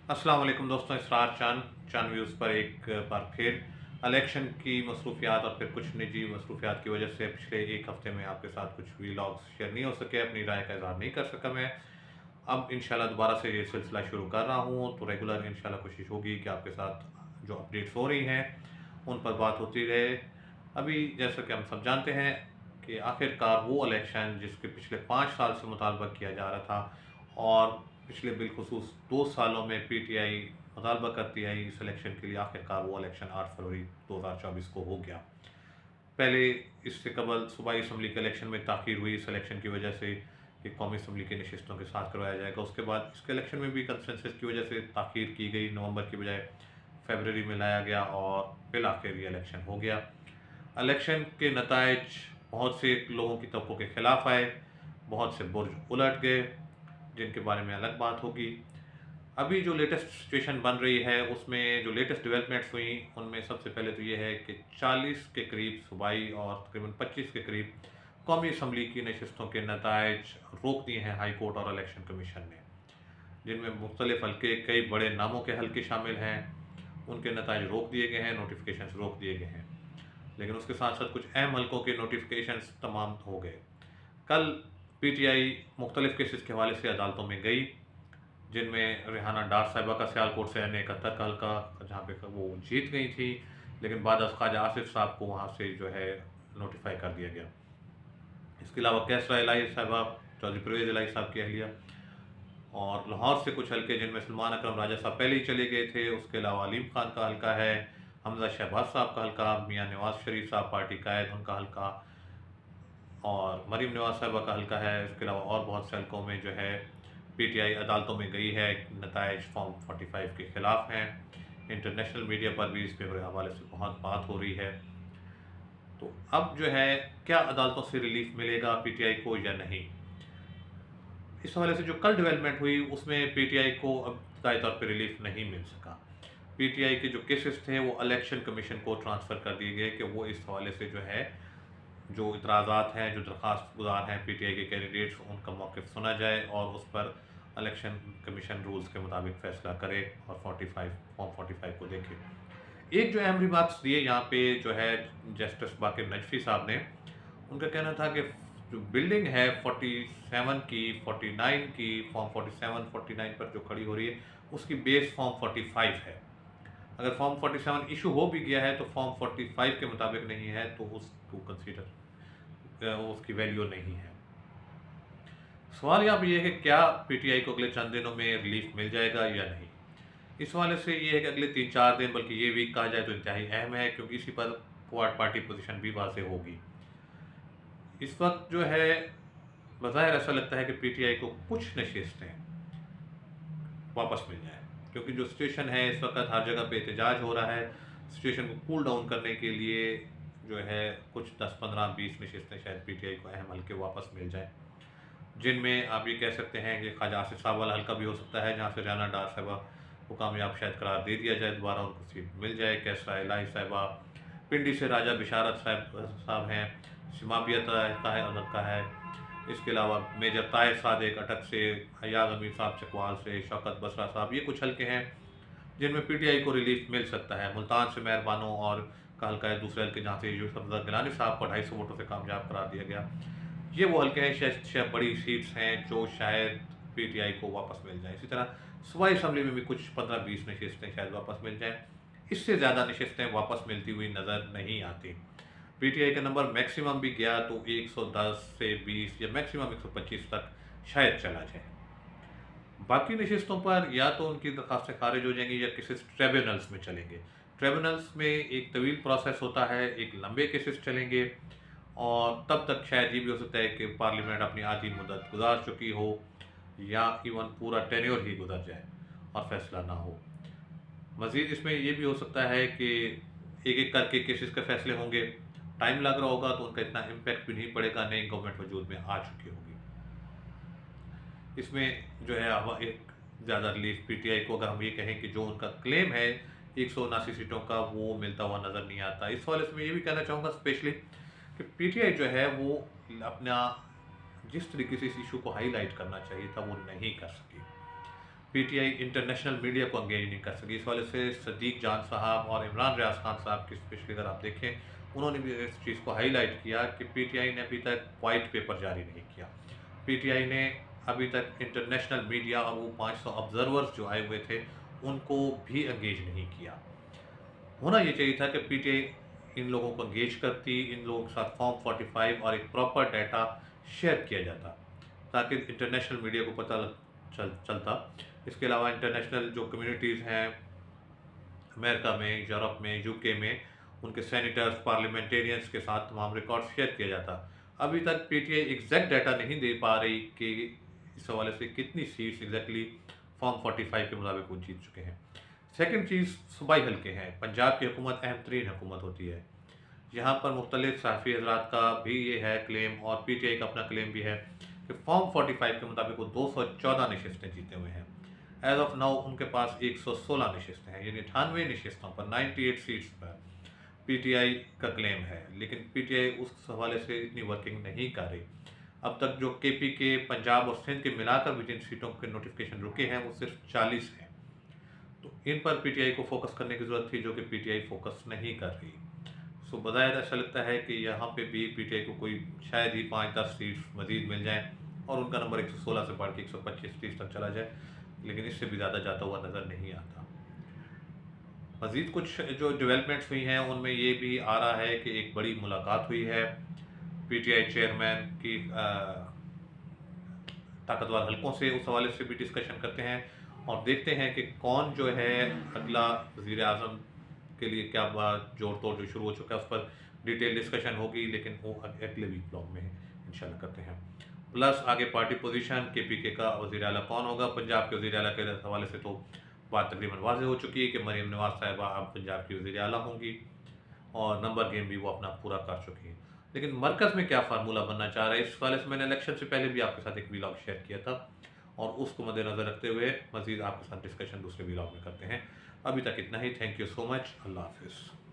अस्सलाम वालेकुम दोस्तों, इसरार चांद व्यूज़ पर एक बार फिर इलेक्शन की मसरूफियात और फिर कुछ निजी मसरूफियात की वजह से पिछले एक हफ्ते में आपके साथ कुछ व्लॉग्स शेयर नहीं हो सके, अपनी राय का इजहार नहीं कर सका मैं। अब इंशाल्लाह दोबारा से ये सिलसिला शुरू कर रहा हूँ, तो रेगुलर इंशाल्लाह कोशिश होगी कि आपके साथ जो अपडेट्स हो रही हैं उन पर बात होती रहे। अभी जैसा कि हम सब जानते हैं कि आखिरकार वो इलेक्शन जिसके पिछले 5 साल से मुतालबा किया जा रहा था और पिछले बिलखुसूस 2 सालों में पीटीआई मुतालबा करती आई इस इलेक्शन के लिए, आखिरकार वो इलेक्शन 8 फरवरी 2024 को हो गया। पहले इससे कबल सूबाई असम्बली के इलेक्शन में ताख़ीर हुई इस इलेक्शन की वजह से कि कौमी असम्बली के नशिस्तों के साथ करवाया जाएगा। उसके बाद इसके इलेक्शन में भी कंसेंसस की वजह से ताख़ीर की गई, नवंबर की बजाय फरवरी में लाया गया और फिर आखिर ये इलेक्शन हो गया। इलेक्शन के नताइज बहुत से लोगों की तवक्को के ख़िलाफ़ आए, बहुत से बुर्ज उलट गए, जिनके बारे में अलग बात होगी। अभी जो लेटेस्ट सिचुएशन बन रही है उसमें जो लेटेस्ट डेवलपमेंट्स हुई उनमें सबसे पहले तो ये है कि 40 के करीब सूबाई और तकरीबन 25 के करीब कौमी असम्बली की नशिस्तों के नताइज रोक दिए हैं हाई कोर्ट और इलेक्शन कमीशन ने, जिनमें मुख्तलिफ हल्के, कई बड़े नामों के हल्के शामिल हैं। उनके नताइज रोक दिए गए हैं, नोटिफिकेशंस रोक दिए गए हैं, लेकिन उसके साथ साथ कुछ अहम हल्कों के नोटिफिकेशंस तमाम हो गए। कल पीटीआई मुख्तलिफ केसेस के हवाले से अदालतों में गई, जिनमें रेहाना डार साहिबा का सियालकोट से N71 का हल्का जहाँ पे वो जीत गई थी, लेकिन बाद ख्वाजा आसिफ साहब को वहाँ से जो है नोटिफाई कर दिया गया। इसके अलावा कैसरा इलाही साहिबा, चौधरी परवेज़ इलाही साहब की अहलिया, और लाहौर से कुछ हल्के जिनमें सलमान अकरम राजा साहब पहले ही चले गए थे। उसके अलावा अलीम खान का हल्का है, हमजा शहबाज साहब का हल्का, मियाँ नवाज शरीफ साहब पार्टी कायद उनका हल्का, और मरीम नवाज साहिबा का हल्का है। इसके अलावा और बहुत से हल्कों में जो है पीटीआई अदालतों में गई है, नताइज फॉर्म 45 के ख़िलाफ़ हैं। इंटरनेशनल मीडिया पर भी इसके हवाले से बहुत बात हो रही है। तो अब जो है क्या अदालतों से रिलीफ मिलेगा पीटीआई को या नहीं, इस हवाले से जो कल डेवलपमेंट हुई उसमें पीटीआई को अब तय तौर पर रिलीफ नहीं मिल सका। पीटीआई के जो केसेस थे वो इलेक्शन कमीशन को ट्रांसफ़र कर दिए गए कि वो इस हवाले से जो है जो इतराज़ात हैं, जो दरख्वास्त गुजार हैं पीटीआई के कैंडिडेट्स, उनका मौक़िफ़ सुना जाए और उस पर इलेक्शन कमीशन रूल्स के मुताबिक फ़ैसला करे और फॉर्म 45 को देखे। एक जो अहम रिमार्क्स दिए यहाँ पे जो है जस्टिस बाक़िर नजफ़ी साहब ने, उनका कहना था कि जो बिल्डिंग है 47 की, 49 की, फॉर्म 47, 49 पर जो खड़ी हो रही है उसकी बेस फॉर्म 45 है। अगर फॉर्म 47 इशू हो भी गया है तो फॉर्म 45 के मुताबिक नहीं है, तो उसको कंसीडर उसकी वैल्यू नहीं है। सवाल यहाँ पर यह है कि क्या पीटीआई को अगले चंद दिनों में रिलीफ मिल जाएगा या नहीं। इस हवाले से ये है कि अगले 3-4 दिन, बल्कि ये वीक कहा जाए तो इंतहाई अहम है, क्योंकि इसी पर क्वाड पार्टी पोजीशन भी वाज़ेह होगी। इस वक्त जो है बज़ाहिर ऐसा लगता है कि पीटीआई को कुछ नशिस्तें वापस मिल जाए, क्योंकि जो सिचुएशन है इस वक्त हर जगह पे एहतजाज हो रहा है। सिचुएशन को कूल डाउन करने के लिए जो है कुछ 10, 15, 20 नशिस्तें शायद पीटीआई को अहम हल्के वापस मिल जाएँ, जिनमें आप ये कह सकते हैं कि ख्वाजा आसिफ साहब वाला हल्का भी हो सकता है, जहाँ से रेहाना डार साहिबा को कामयाब शायद करार दे दिया जाए, दोबारा उनको सीट मिल जाए। कैसरा इलाही साहिबा, पिंडी से राजा बिशारत साहब हैं, सिमाबिया का है। इसके अलावा मेजर ताहिर सादिक अटक से, हयाज अमीर साहब चकवाल से, शौकत बसरा साहब, ये कुछ हल्के हैं जिनमें पीटीआई को रिलीफ मिल सकता है। मुल्तान से मेहरबानों और का हल्का है, दूसरे हल्के जहाँ से यूसुफ रज़ा गिलानी साहब को 250 वोटों से कामयाब करार दिया गया। ये वो हल्के हैं, शायद बड़ी सीट्स हैं जो शायद पीटीआई को वापस मिल जाए। इसी तरह सूबाई असम्बली में भी कुछ 15-20 नशिस्तें शायद वापस मिल जाएँ। इससे ज़्यादा नशिस्तें वापस मिलती हुई नज़र नहीं आती। पीटीआई का नंबर मैक्सिमम भी गया तो 110 से 20 या मैक्सिमम 125 तक शायद चला जाए। बाकी नशिस्तों पर या तो उनकी दरखास्तें खारिज हो जाएंगी या किसी ट्रिब्यूनल्स में चलेंगे। ट्रिब्यूनल्स में एक तवील प्रोसेस होता है, एक लंबे केसेस चलेंगे और तब तक शायद ये भी हो सकता है कि पार्लियामेंट अपनी आधी मुद्दत गुजार चुकी हो या इवन पूरा टेन्योर ही गुजर जाए और फैसला ना हो। मज़ीद इसमें ये भी हो सकता है कि एक-एक करके केसेस के फैसले होंगे, टाइम लग रहा होगा तो उनका इतना इम्पैक्ट भी नहीं पड़ेगा, नई गवर्नमेंट वजूद में आ चुकी होगी। इसमें जो है अब एक ज़्यादा रिलीफ पीटीआई को, अगर हम ये कहें कि जो उनका क्लेम है 179 सीटों का, वो मिलता हुआ नज़र नहीं आता। इस हवाले से मैं ये भी कहना चाहूँगा स्पेशली कि पीटीआई जो है वो अपना जिस तरीके से इस इशू को हाईलाइट करना चाहिए था वो नहीं कर सकी। पीटीआई इंटरनेशनल मीडिया को एंगेज नहीं कर सकी। इस वाले से सदीक जान साहब और इमरान रियाज खान साहब की स्पेशली अगर आप देखें, उन्होंने भी इस चीज़ को हाईलाइट किया कि पीटीआई ने अभी तक वाइट पेपर जारी नहीं किया। पीटीआई ने अभी तक इंटरनेशनल मीडिया और वो 500 ऑब्जर्वर्स जो आए हुए थे उनको भी एंगेज नहीं किया। होना ये चाहिए था कि पीटीआई इन लोगों को एंगेज करती, इन लोगों के साथ फॉर्म 45 और एक प्रॉपर डाटा शेयर किया जाता, ताकि इंटरनेशनल मीडिया को पता चलता। इसके अलावा इंटरनेशनल जो कम्युनिटीज़ हैं अमेरिका में, यूरोप में, यूके में, उनके सेनेटर्स, पार्लियामेंटेरियंस के साथ तमाम रिकॉर्ड शेयर किया जाता। अभी तक पीटीआई एग्जैक्ट डाटा नहीं दे पा रही कि इस हवाले से कितनी सीट्स एग्जैक्टली फॉर्म 45 के मुताबिक वो जीत चुके हैं। सेकंड चीज़, सूबाई हल्के हैं। पंजाब की हुकूमत अहम तरीन हुकूमत होती है। यहाँ पर मुख्तलिफ सहाफ़ी हजरात का भी ये है क्लेम, और पीटीआई का अपना क्लेम भी है कि फॉर्म 45 के मुताबिक वो 214 नशस्तें जीते हुए हैं। एज ऑफ नाउ उनके पास 116 नशस्तें हैं, यानी 98 नशस्तों पर, 98 सीट्स पर पीटीआई का क्लेम है। लेकिन पीटीआई उस हवाले से इतनी वर्किंग नहीं कर रही। अब तक जो केपी के, पंजाब और सिंध के मिलाकर भी जिन सीटों के नोटिफिकेशन रुके हैं वो सिर्फ 40 हैं। तो इन पर पीटीआई को फोकस करने की ज़रूरत थी, जो कि पीटीआई फोकस नहीं कर रही। सो बज़ाहिर ऐसा लगता है कि यहाँ पे भी पीटीआई को कोई शायद ही 5-10 सीट्स मजीद मिल जाएँ और उनका नंबर 116 से बढ़ के 125-30 तक चला जाए, लेकिन इससे भी ज़्यादा जाता हुआ नज़र नहीं आता। मज़ीद कुछ जो डेवलपमेंट्स हुई हैं उनमें ये भी आ रहा है कि एक बड़ी मुलाकात हुई है पीटीआई चेयरमैन की ताकतवर हलकों से। उस हवाले से भी डिस्कशन करते हैं और देखते हैं कि कौन जो है अगला वज़ीर आज़म के लिए क्या बात जोड़ तोड़ जो शुरू हो चुका है उस पर डिटेल डिस्कशन होगी, लेकिन वो अगले वीक ब्लॉग में इंशाल्लाह करते हैं। प्लस आगे पार्टी पोजीशन, केपीके का वज़ीर आला कौन होगा। पंजाब के वज़ीर आला के हवाले से तो बात तकरीबन वाज़ेह हो चुकी है कि मरीम नवाज़ साहिबा अब पंजाब की वज़ीर आला होंगी और नंबर गेम भी वो अपना पूरा कर चुकी है। लेकिन मरकज़ में क्या फार्मूला बनना चाह रहा है, इस वाले से मैंने इलेक्शन से पहले भी आपके साथ एक व्लॉग शेयर किया था और उसको मद्देनज़र रखते हुए मज़ीद आपके साथ डिस्कशन दूसरे व्लॉग में करते हैं। अभी तक इतना ही। Thank you so much. अल्लाह हाफ़िज़।